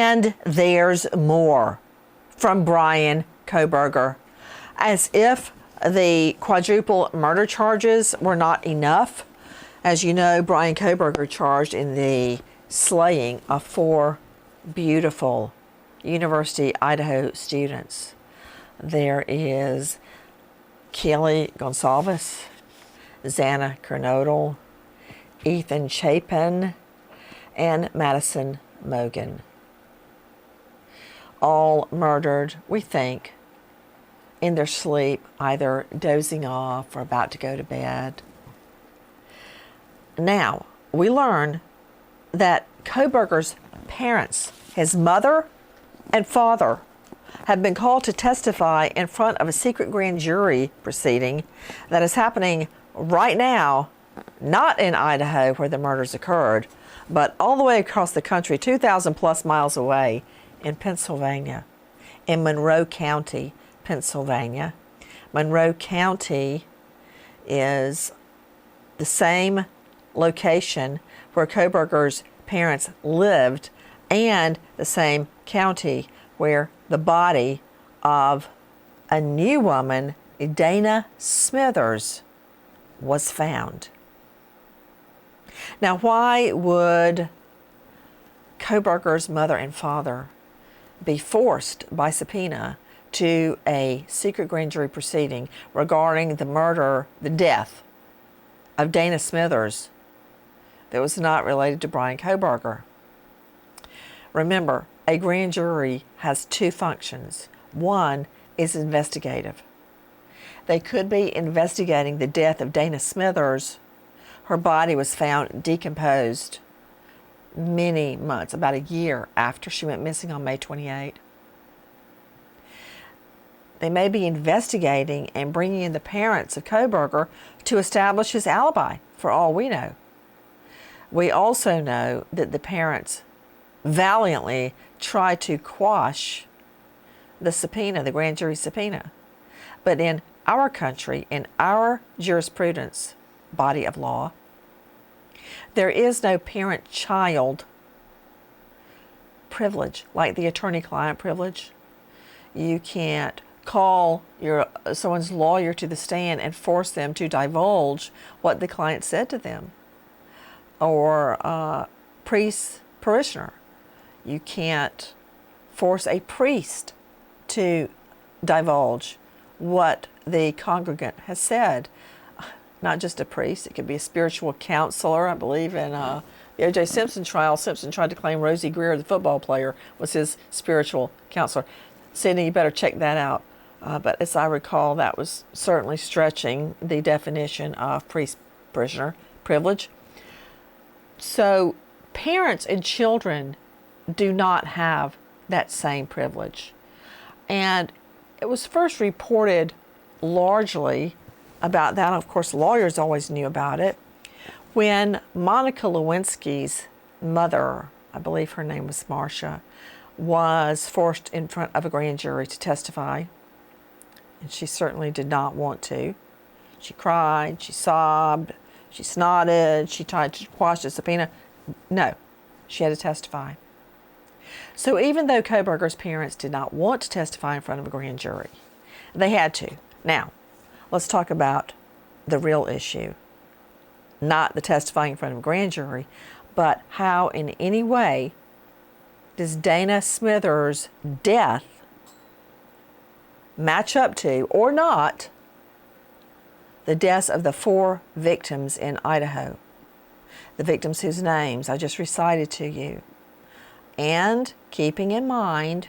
And there's more from Maryann Kohberger. As if the quadruple murder charges were not enough, as you know, Maryann Kohberger charged in the slaying of 4 beautiful University Idaho students. There is Kelly Gonsalves, Xana Kernodle, Ethan Chapin, and Madison Mogan. All murdered, we think, in their sleep, either dozing off or about to go to bed. Now, we learn that Kohberger's parents, his mother and father, have been called to testify in front of a secret grand jury proceeding that is happening right now, not in Idaho where the murders occurred, but all the way across the country, 2,000 plus miles away in Pennsylvania, in Monroe County, Pennsylvania. Monroe County is the same location where Kohberger's parents lived and the same county where the body of a new woman, Dana Smithers, was found. Now, why would Kohberger's mother and father be forced by subpoena to a secret grand jury proceeding regarding the murder, the death of Dana Smithers that was not related to Maryann Kohberger? Remember, a grand jury has 2 functions. One is investigative. They could be investigating the death of Dana Smithers. Her body was found decomposed many months, about a year after she went missing on May 28. They may be investigating and bringing in the parents of Kohberger to establish his alibi, for all we know. We also know that the parents valiantly tried to quash the subpoena, the grand jury subpoena. But in our country, in our jurisprudence body of law, there is no parent-child privilege like the attorney-client privilege. You can't call someone's lawyer to the stand and force them to divulge what the client said to them, or priest parishioner. You can't force a priest to divulge what the congregant has said. Not just a priest, it could be a spiritual counselor. I believe in the O.J. Simpson trial, Simpson tried to claim Rosie Greer, the football player, was his spiritual counselor. Sydney, you better check that out. But as I recall, that was certainly stretching the definition of priest-parishioner privilege. So parents and children do not have that same privilege. And it was first reported largely about that. Of course, lawyers always knew about it. When Monica Lewinsky's mother, I believe her name was Marcia, was forced in front of a grand jury to testify, and she certainly did not want to. She cried, she sobbed, she snotted, she tried to quash the subpoena. No, she had to testify. So even though Kohberger's parents did not want to testify in front of a grand jury, they had to. Now, let's talk about the real issue. Not the testifying in front of a grand jury, but how in any way does Dana Smithers' death match up to, or not, the deaths of the 4 victims in Idaho? The victims whose names I just recited to you. And keeping in mind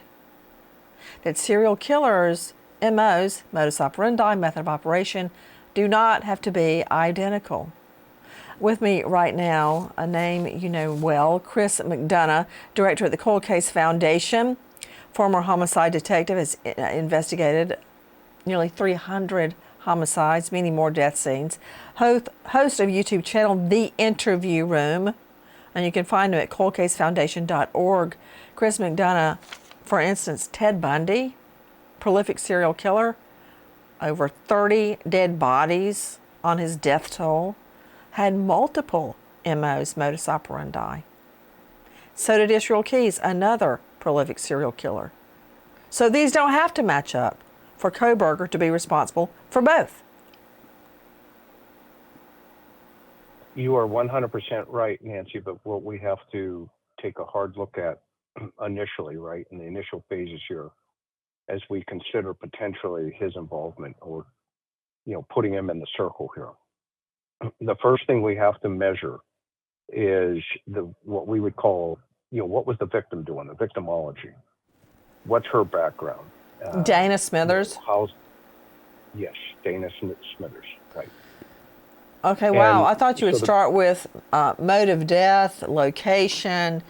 that serial killers' MOs, modus operandi, method of operation, do not have to be identical. With me right now, a name you know well, Chris McDonough, director at the Cold Case Foundation, former homicide detective, has investigated nearly 300 homicides, many more death scenes. Host of YouTube channel The Interview Room, and you can find him at coldcasefoundation.org. Chris McDonough, for instance, Ted Bundy, prolific serial killer, over 30 dead bodies on his death toll, had multiple MOs, modus operandi. So did Israel Keys, another prolific serial killer. So these don't have to match up for Kohberger to be responsible for both. You are 100% right, Nancy, but what we have to take a hard look at initially, right, in the initial phases here, as we consider potentially his involvement or, putting him in the circle here. The first thing we have to measure is what we would call, what was the victim doing, the victimology. What's her background? Dana Smithers? Yes, Dana Smithers, right. Okay, wow. And I thought you would start with mode of death, location,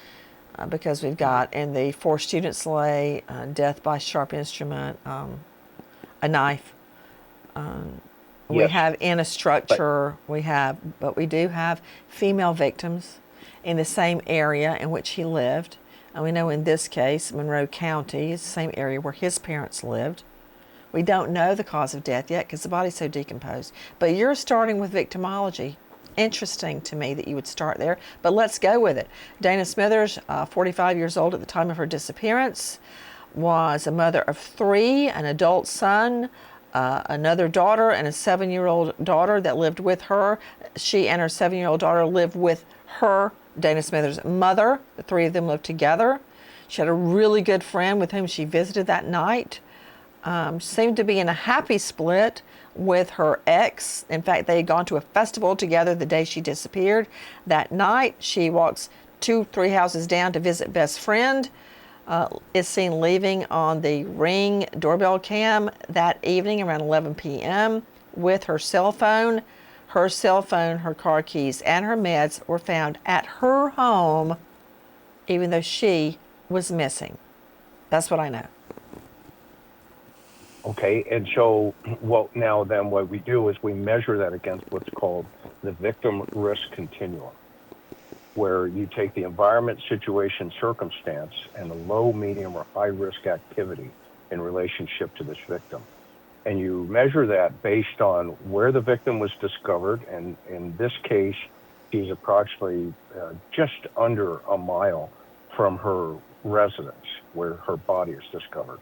because we've got in the four students lay, death by sharp instrument, a knife. We Yes, have in a structure, but we do have female victims in the same area in which he lived. And we know in this case, Monroe County is the same area where his parents lived. We don't know the cause of death yet because the body's so decomposed. But you're starting with victimology. Interesting to me that you would start there, but let's go with it. Dana Smithers, 45 years old at the time of her disappearance, was a mother of three, an adult son, another daughter, and a 7-year-old daughter that lived with her. She and her 7-year-old daughter lived with her, Dana Smithers' mother. The three of them lived together. She had a really good friend with whom she visited that night. Seemed to be in a happy split with her ex. In fact, they had gone to a festival together the day she disappeared. That night, she walks 2-3 houses down to visit best friend. Is seen leaving on the Ring doorbell cam that evening around 11 p.m. with her cell phone. Her cell phone, her car keys, and her meds were found at her home, even though she was missing. That's what I know. Okay, and so what we do is we measure that against what's called the victim risk continuum, where you take the environment, situation, circumstance, and the low, medium, or high risk activity in relationship to this victim. And you measure that based on where the victim was discovered, and in this case, she's approximately just under a mile from her residence where her body is discovered.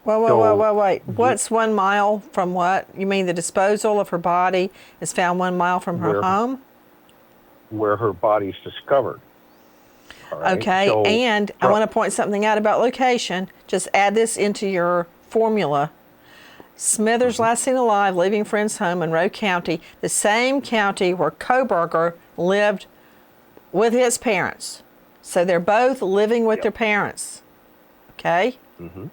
Wait. What's 1 mile from what? You mean the disposal of her body is found 1 mile from her home? Where her body's discovered. All right? Okay, and I want to point something out about location. Just add this into your formula. Smithers last seen alive, leaving friend's home, Monroe County, the same county where Kohberger lived with his parents. So they're both living with their parents. Okay? Mm-hmm.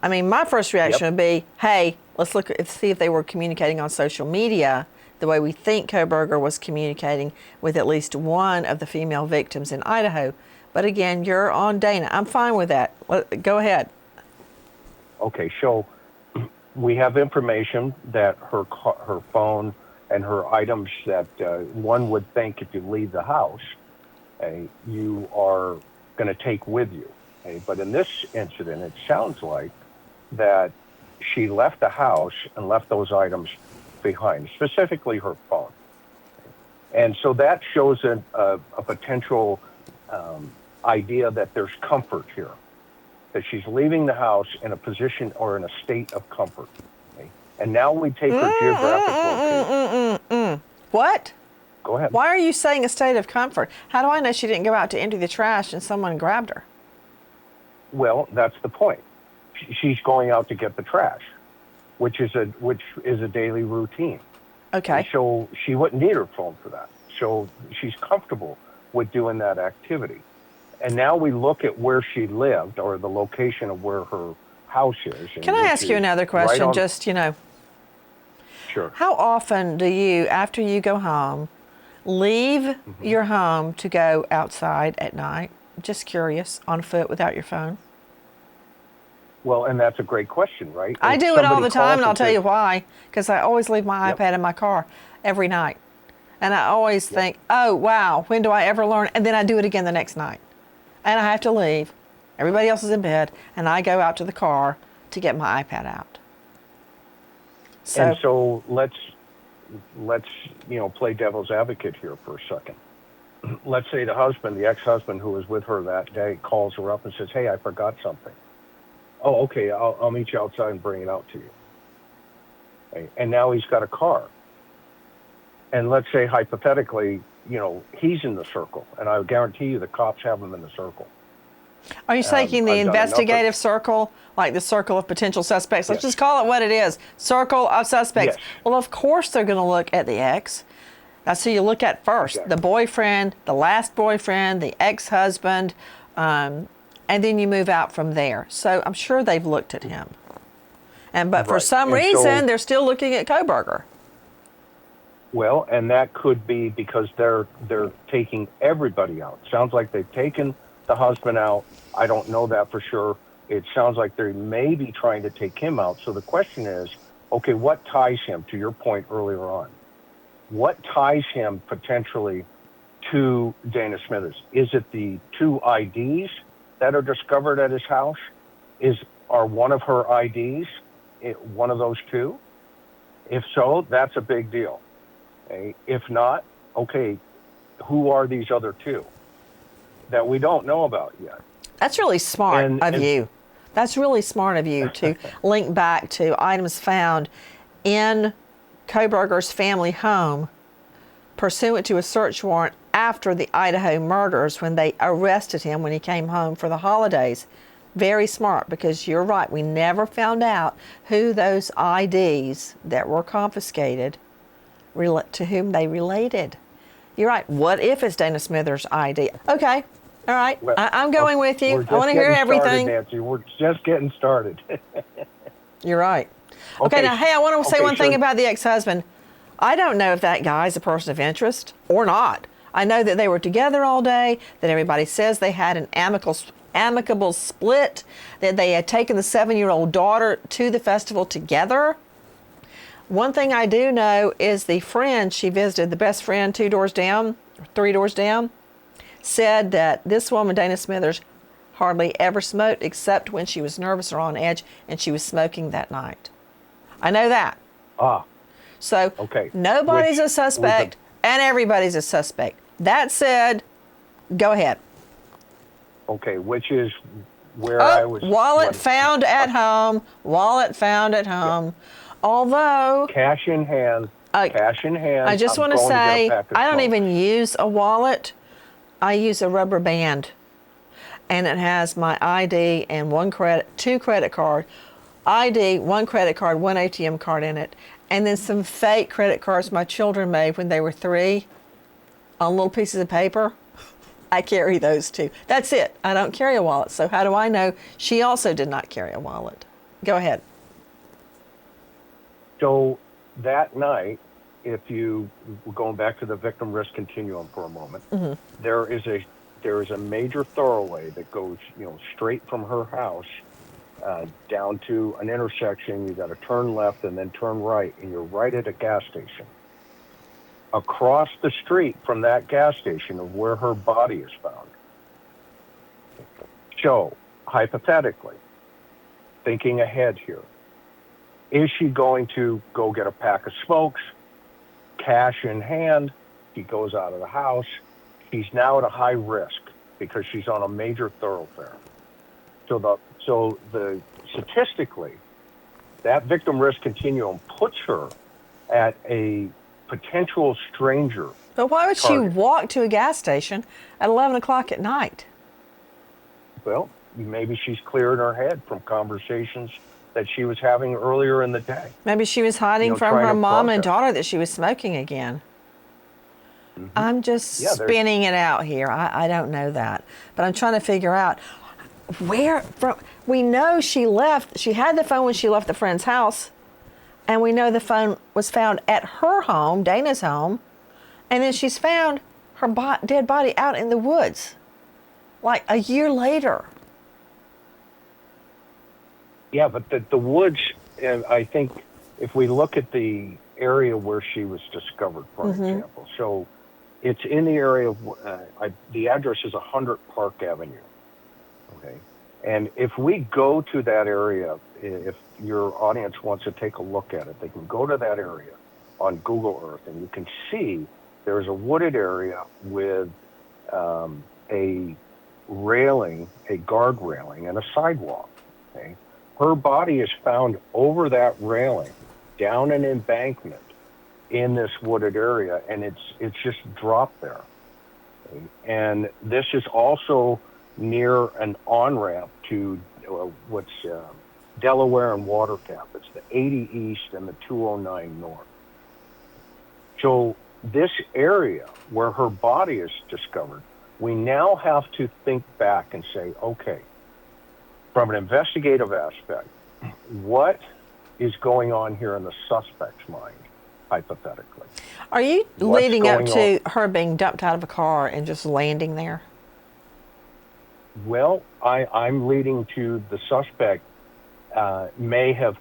I mean, my first reaction would be, hey, let's see if they were communicating on social media the way we think Kohberger was communicating with at least one of the female victims in Idaho. But again, you're on Dana. I'm fine with that. Go ahead. Okay, so we have information that her phone and her items that one would think if you leave the house, you are going to take with you. But in this incident, it sounds like that she left the house and left those items behind, specifically her phone. And so that shows a potential idea that there's comfort here, that she's leaving the house in a position or in a state of comfort. And now we take her geographic location. What? Go ahead. Why are you saying a state of comfort? How do I know she didn't go out to empty the trash and someone grabbed her? Well, that's the point. She's going out to get the trash, which is a daily routine. Okay. And so she wouldn't need her phone for that. So she's comfortable with doing that activity. And now we look at where she lived or the location of where her house is. Can I ask you another question? Sure. How often do you, after you go home, leave your home to go outside at night? Just curious, on foot without your phone? Well, and that's a great question, right? I do it all the time, and I'll tell you why. Because I always leave my iPad in my car every night. And I always think, oh, wow, when do I ever learn? And then I do it again the next night. And I have to leave. Everybody else is in bed, and I go out to the car to get my iPad out. So let's play devil's advocate here for a second. let's say the ex-husband who was with her that day calls her up and says, "Hey, I forgot something." "Oh, okay, I'll meet you outside and bring it out to you." Okay? And now he's got a car. And let's say hypothetically, he's in the circle, and I guarantee you the cops have him in the circle. Are you taking the I've done enough investigative circle, like the circle of potential suspects? Let's Yes. just call it what it is, circle of suspects. Yes. Well, of course they're going to look at the ex. That's who you look at first, Exactly. the boyfriend, the last boyfriend, the ex-husband, and then you move out from there. So I'm sure they've looked at him. But for Right. some And reason, so- they're still looking at Kohberger. Well, and that could be because they're taking everybody out. Sounds like they've taken the husband out. I don't know that for sure. It sounds like they may be trying to take him out. So the question is, okay, what ties him, to your point earlier on? What ties him potentially to Dana Smithers? Is it the 2 IDs that are discovered at his house? Are one of her IDs one of those 2? If so, that's a big deal. Okay? If not, okay, who are these other 2 that we don't know about yet? That's really smart of you. That's really smart of you to link back to items found in Kohberger's family home pursuant to a search warrant after the Idaho murders when they arrested him when he came home for the holidays. Very smart, because you're right. We never found out who those IDs that were confiscated, to whom they related. You're right. What if it's Dana Smithers' ID? Okay. All right. Well, I'm going with you. We're I want to hear just getting everything. started, Nancy. We're just getting started. You're right. Okay, now, hey, I want to say one thing so- about the ex-husband. I don't know if that guy's a person of interest or not. I know that they were together all day, that everybody says they had an amicable split, that they had taken the 7-year-old daughter to the festival together. One thing I do know is the friend she visited, the best friend 2 doors down, 3 doors down, said that this woman, Dana Smithers, hardly ever smoked except when she was nervous or on edge, and she was smoking that night. I know that. So Okay. nobody's a suspect and everybody's a suspect. That said, go ahead. Okay, which is where I was. Wallet found at home. Wallet found at home. Yeah. Although cash in hand. Cash in hand. I just want to say, I don't even use a wallet. I use a rubber band, and it has my ID and 2 credit card. ID, 1 credit card, 1 ATM card in it, and then some fake credit cards my children made when they were 3 on little pieces of paper. I carry those too. That's it. I don't carry a wallet. So how do I know she also did not carry a wallet? Go ahead. So that night, if you we're going back to the victim risk continuum for a moment, there is a major thoroughway that goes straight from her house down to an intersection. You got to turn left and then turn right, and you're right at a gas station. Across the street from that gas station of where her body is found. So, hypothetically, thinking ahead here, is she going to go get a pack of smokes, cash in hand? She goes out of the house. She's now at a high risk because she's on a major thoroughfare. So the statistically, that victim risk continuum puts her at a potential stranger. But why would target. she walk to a gas station at 11 o'clock at night? Well, maybe she's clear in her head from conversations that she was having earlier in the day. Maybe she was hiding from her mom and daughter that she was smoking again. I'm just spinning it out here. I don't know that. But I'm trying to figure out where from. We know she left. She had the phone when she left the friend's house. And we know the phone was found at her home, Dana's home. And then she's found her dead body out in the woods, like a year later. Yeah, but the woods, I think if we look at the area where she was discovered, for example, so it's in the area of, the address is 100 Park Avenue, okay? And if we go to that area, if your audience wants to take a look at it, they can go to that area on Google Earth, and you can see there's a wooded area with a railing, a guard railing, and a sidewalk. Okay? Her body is found over that railing, down an embankment in this wooded area, and it's just dropped there. Okay? And this is also near an on-ramp to what's Delaware and Watertap. It's the 80 East and the 209 North. So this area where her body is discovered, we now have to think back and say, okay, from an investigative aspect, what is going on here in the suspect's mind, hypothetically? Are you leading up to her being dumped out of a car and just landing there? Well, I'm leading to the suspect may have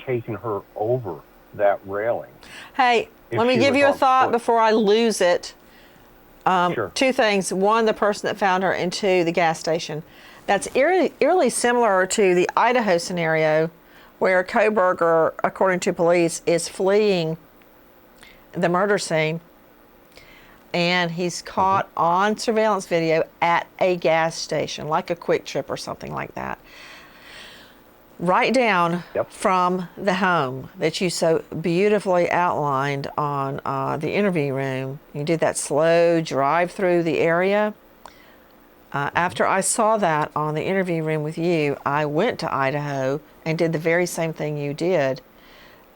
taken her over that railing. Hey, let me give you a thought before I lose it. Sure. Two things. One, the person that found her, and two, the gas station. That's eerily similar to the Idaho scenario where Kohberger, according to police, is fleeing the murder scene. And he's caught on surveillance video at a gas station, like a Quick Trip or something like that. Right down from the home that you so beautifully outlined on the interview room. You did that slow drive through the area. After I saw that on the interview room with you, I went to Idaho and did the very same thing you did.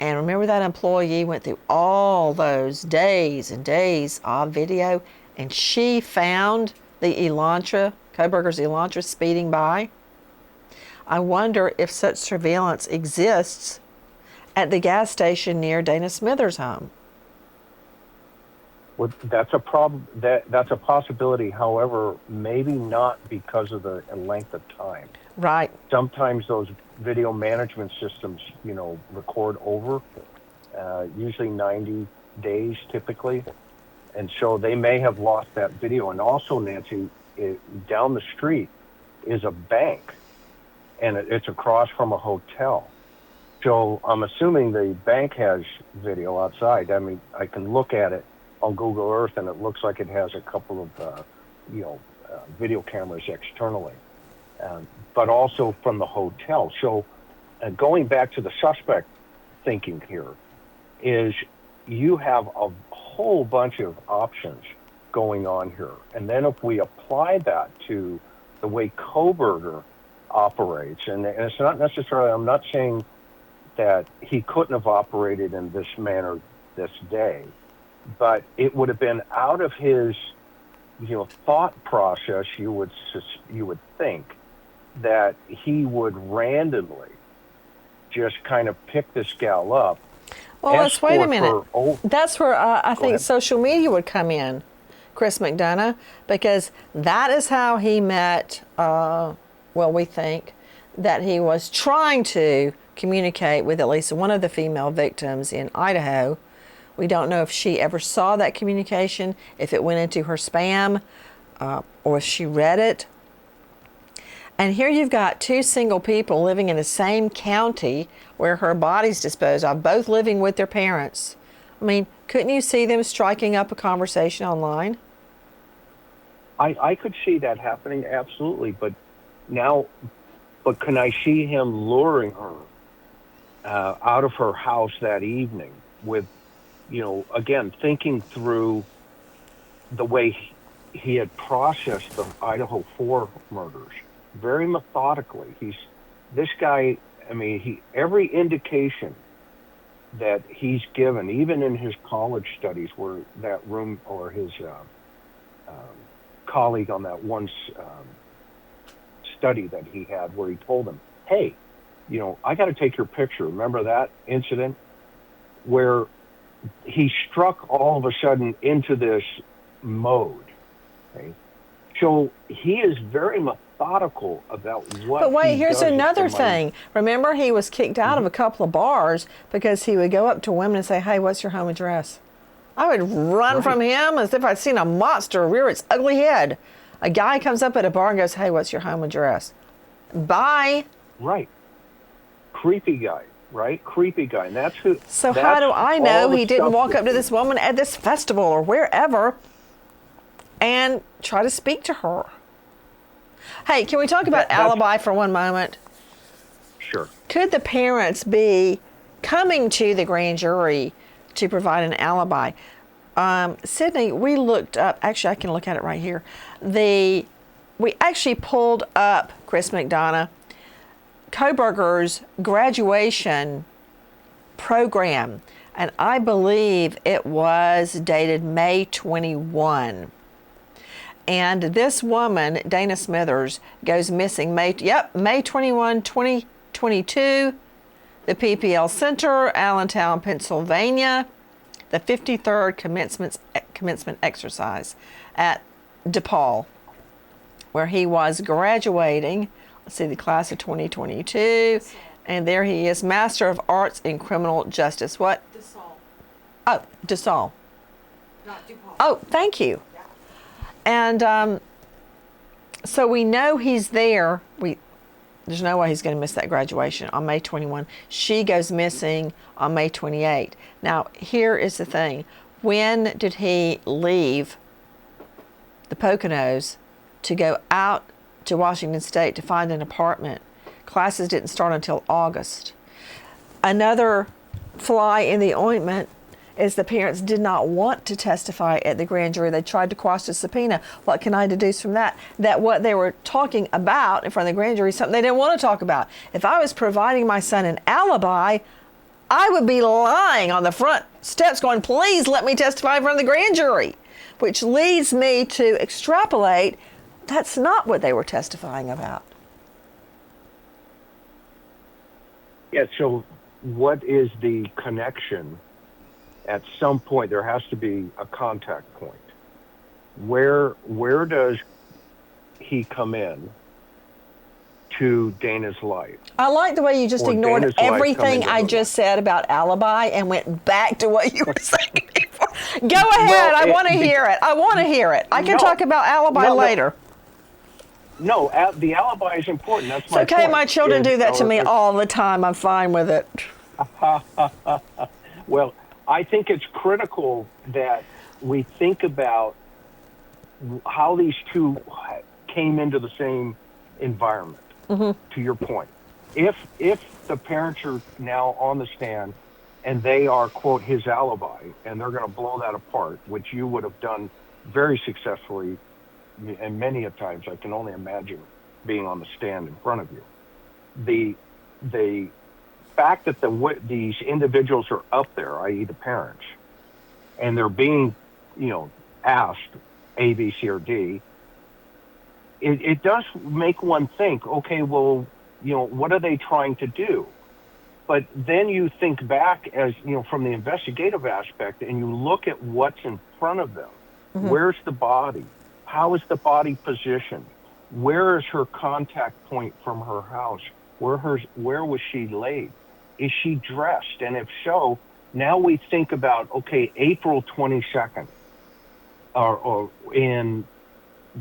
And remember that employee went through all those days and days of video, and she found the Elantra, Kohberger's Elantra, speeding by? I wonder if such surveillance exists at the gas station near Dana Smither's home. Well, that's a problem. That's a possibility. However, maybe not because of the length of time. Right. Sometimes those video management systems, record over, usually 90 days typically, and so they may have lost that video. And also, Nancy, down the street is a bank, and it's across from a hotel. So I'm assuming the bank has video outside. I mean, I can look at it on Google Earth, and it looks like it has a couple of, video cameras externally, but also from the hotel. So going back to the suspect thinking here is you have a whole bunch of options going on here. And then if we apply that to the way Kohberger operates, and it's not necessarily, I'm not saying that he couldn't have operated in this manner this day, but it would have been out of his, thought process. You would think that he would randomly just kind of pick this gal up. Well, let's wait a minute. That's where I think social media would come in, Chris McDonough, because that is how he met. We think that he was trying to communicate with at least one of the female victims in Idaho. We don't know if she ever saw that communication, if it went into her spam, or if she read it. And here you've got two single people living in the same county where her body's disposed of, both living with their parents. I mean, couldn't you see them striking up a conversation online? I could see that happening, absolutely. But can I see him luring her out of her house that evening with, again, thinking through the way he had processed the Idaho 4 murders very methodically. This guy, every indication that he's given, even in his college studies, where that room or his colleague on that one study that he had, where he told him, hey, I got to take your picture. Remember that incident where he struck all of a sudden into this mode? Okay? So he is very methodical about what. But wait, here's another thing. Remember, he was kicked out of a couple of bars because he would go up to women and say, hey, what's your home address? I would run from him as if I'd seen a monster rear its ugly head. A guy comes up at a bar and goes, hey, what's your home address? Bye. Right. Creepy guy, right? Creepy guy. And that's who. So how do I know he didn't walk up to this woman at this festival or wherever and try to speak to her. Hey, can we talk about alibi for one moment? Sure. Could the parents be coming to the grand jury to provide an alibi? Sydney, we looked up, actually I can look at it right here. We actually pulled up, Chris McDonough, Kohberger's graduation program, and I believe it was dated May 21. And this woman, Dana Smithers, goes missing May 21, 2022, the PPL Center, Allentown, Pennsylvania, the 53rd commencement exercise at DePaul, where he was graduating. Let's see, the class of 2022. And there he is, Master of Arts in Criminal Justice. What? DeSalle. Oh, DeSalle. Not DePaul. Oh, thank you. Yeah. And so we know he's there. There's no way he's going to miss that graduation on May 21. She goes missing on May 28. Now, here is the thing. When did he leave the Poconos to go out to Washington State to find an apartment? Classes didn't start until August. Another fly in the ointment is the parents did not want to testify at the grand jury. They tried to quash the subpoena. What can I deduce from that? That what they were talking about in front of the grand jury is something they didn't want to talk about. If I was providing my son an alibi, I would be lying on the front steps going, please let me testify in front of the grand jury, which leads me to extrapolate that's not what they were testifying about. Yeah, so what is the connection? At some point, there has to be a contact point. Where does he come in to Dana's life? I like the way you just ignored Dana's life everything coming I into just said about alibi and went back to what you were saying before. Go ahead. I want to hear it. I want to hear it. I can talk about alibi later. No, the alibi is important. That's my It's okay. point. My children do that to me all the time. I'm fine with it. Well, I think it's critical that we think about how these two came into the same environment, to your point. If the parents are now on the stand and they are, quote, his alibi, and they're going to blow that apart, which you would have done very successfully, and many a times, I can only imagine being on the stand in front of you. The fact that these individuals are up there, i.e. the parents, and they're being, asked A, B, C, or D, it does make one think, okay, well, what are they trying to do? But then you think back as, from the investigative aspect, and you look at what's in front of them. Mm-hmm. Where's the body? How is the body positioned? Where is her contact point from her house? Where was she laid? Is she dressed? And if so, now we think about, okay, April 22nd, or in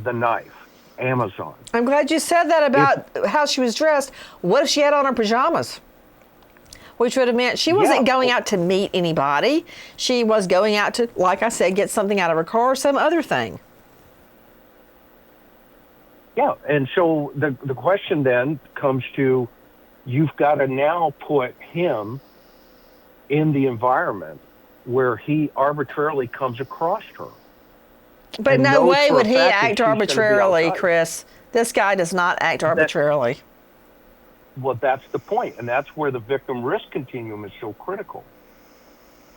the knife, Amazon. I'm glad you said that about how she was dressed. What if she had on her pajamas? Which would have meant she wasn't going out to meet anybody. She was going out to, like I said, get something out of her car or some other thing. Yeah, and so the question then comes to, you've got to now put him in the environment where he arbitrarily comes across her. But no way would he act arbitrarily, Chris. This guy does not act arbitrarily. Well, that's the point, and that's where the victim risk continuum is so critical,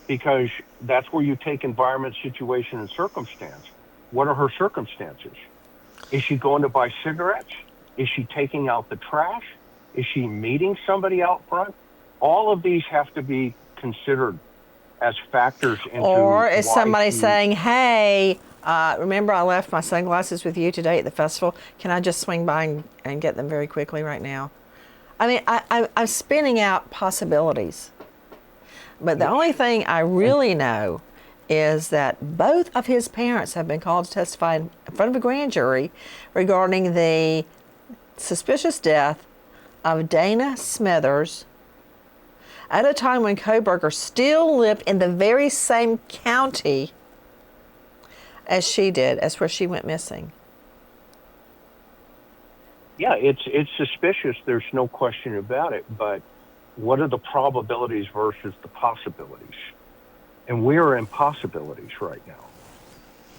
because that's where you take environment, situation, and circumstance. What are her circumstances? Is she going to buy cigarettes? Is she taking out the trash? Is she meeting somebody out front? All of these have to be considered as factors into. Or is somebody saying, hey, remember I left my sunglasses with you today at the festival? Can I just swing by and get them very quickly right now? I mean, I'm spinning out possibilities. But the only thing I really know is that both of his parents have been called to testify in front of a grand jury regarding the suspicious death of Dana Smithers at a time when Kohberger still lived in the very same county as she did, as where she went missing. Yeah, it's suspicious. There's no question about it. But what are the probabilities versus the possibilities? And we're in possibilities right now,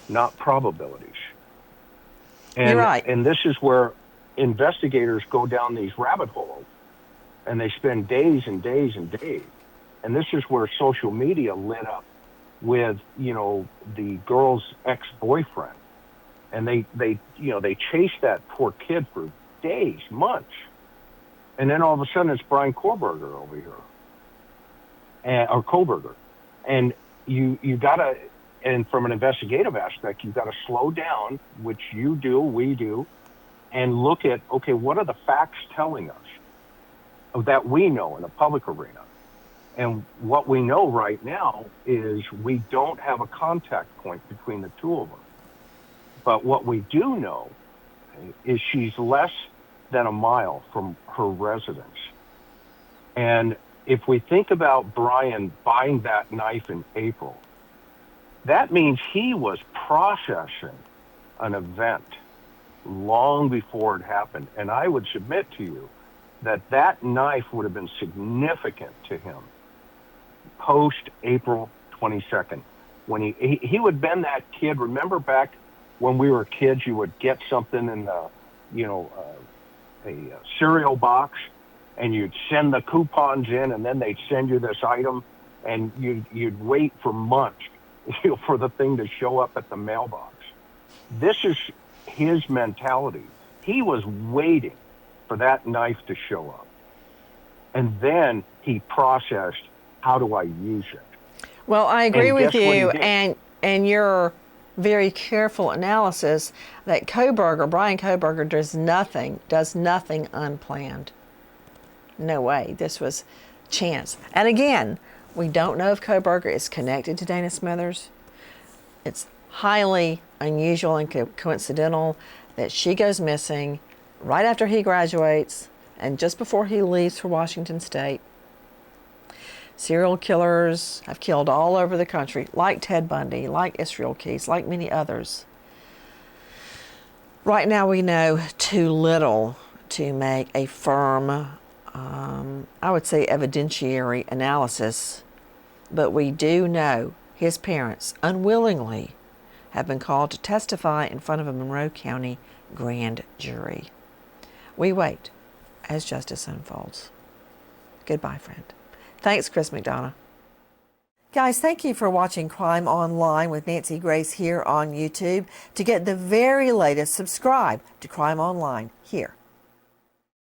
not probabilities. And, You're right. And this is where investigators go down these rabbit holes, and they spend days and days and days. And this is where social media lit up with, the girl's ex-boyfriend. And they chased that poor kid for days, months. And then all of a sudden it's Maryann Kohberger over here. Or Kohberger. And you gotta, and from an investigative aspect, you've got to slow down, which you do, we do, and look at, okay, what are the facts telling us that we know in the public arena? And what we know right now is we don't have a contact point between the two of them. But what we do know is she's less than a mile from her residence. And if we think about Brian buying that knife in April, that means he was processing an event long before it happened. And I would submit to you that that knife would have been significant to him post April 22nd, when he would have been that kid. Remember back when we were kids, you would get something in the, a cereal box, and you'd send the coupons in, and then they'd send you this item, and you'd wait for months for the thing to show up at the mailbox. This is his mentality. He was waiting for that knife to show up. And then he processed, how do I use it? Well, I agree with you, and your very careful analysis that Maryann Kohberger does nothing unplanned. No way. This was chance. And again, we don't know if Kohberger is connected to Dana Smithers. It's highly unusual and coincidental that she goes missing right after he graduates and just before he leaves for Washington State. Serial killers have killed all over the country, like Ted Bundy, like Israel Keys, like many others. Right now we know too little to make a firm, I would say evidentiary analysis, but we do know his parents unwillingly have been called to testify in front of a Monroe County grand jury. We wait as justice unfolds. Goodbye, friend. Thanks, Chris McDonough. Guys, thank you for watching Crime Online with Nancy Grace here on YouTube. To get the very latest, subscribe to Crime Online here